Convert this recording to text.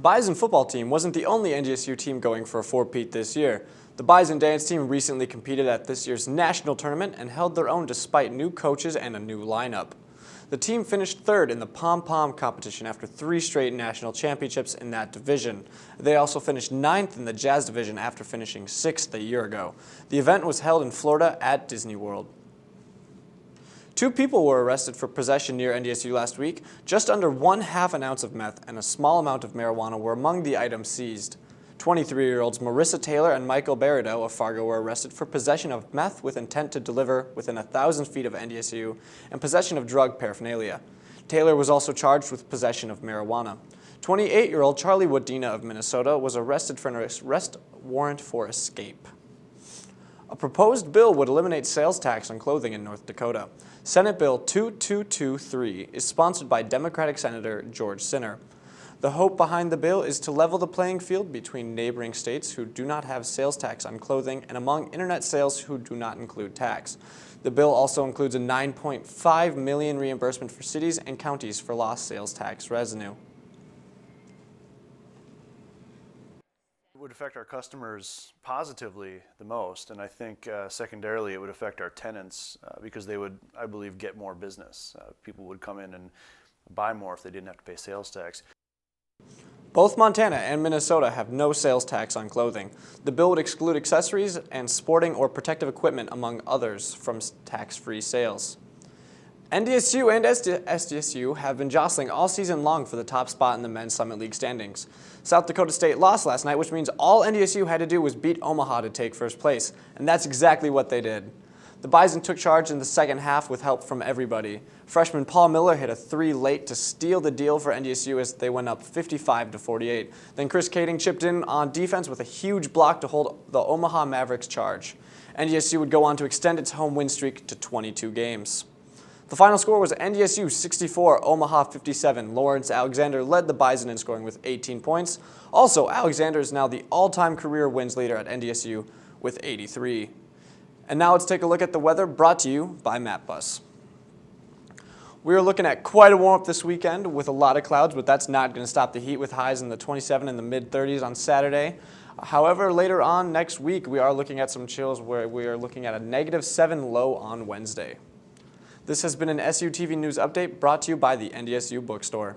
Bison football team wasn't the only NDSU team going for a four-peat this year. The Bison dance team recently competed at this year's national tournament and held their own despite new coaches and a new lineup. The team finished third in the pom-pom competition after 3 straight national championships in that division. They also finished 9th in the jazz division after finishing 6th a year ago. The event was held in Florida at Disney World. 2 people were arrested for possession near NDSU last week. Just under 1/2 an ounce of meth and a small amount of marijuana were among the items seized. 23-year-olds Marissa Taylor and Michael Barrido of Fargo were arrested for possession of meth with intent to deliver within 1,000 feet of NDSU and possession of drug paraphernalia. Taylor was also charged with possession of marijuana. 28-year-old Charlie Wadena of Minnesota was arrested for an arrest warrant for escape. A proposed bill would eliminate sales tax on clothing in North Dakota. Senate Bill 2223 is sponsored by Democratic Senator George Sinner. The hope behind the bill is to level the playing field between neighboring states who do not have sales tax on clothing and among internet sales who do not include tax. The bill also includes a $9.5 million reimbursement for cities and counties for lost sales tax revenue. It would affect our customers positively the most, and I think secondarily it would affect our tenants because they would, I believe, get more business. People would come in and buy more if they didn't have to pay sales tax. Both Montana and Minnesota have no sales tax on clothing. The bill would exclude accessories and sporting or protective equipment, among others, from tax-free sales. NDSU and SDSU have been jostling all season long for the top spot in the Men's Summit League standings. South Dakota State lost last night, which means all NDSU had to do was beat Omaha to take first place, and that's exactly what they did. The Bison took charge in the second half with help from everybody. Freshman Paul Miller hit a 3 late to steal the deal for NDSU as they went up 55-48. Then Chris Kading chipped in on defense with a huge block to hold the Omaha Mavericks charge. NDSU would go on to extend its home win streak to 22 games. The final score was NDSU 64, Omaha 57. Lawrence Alexander led the Bison in scoring with 18 points. Also, Alexander is now the all-time career wins leader at NDSU with 83. And now let's take a look at the weather, brought to you by MapBus. We are looking at quite a warm-up this weekend with a lot of clouds, but that's not going to stop the heat with highs in the 27 and the mid-30s on Saturday. However, later on next week, we are looking at some chills where we are looking at a -7 low on Wednesday. This has been an SUTV News Update brought to you by the NDSU Bookstore.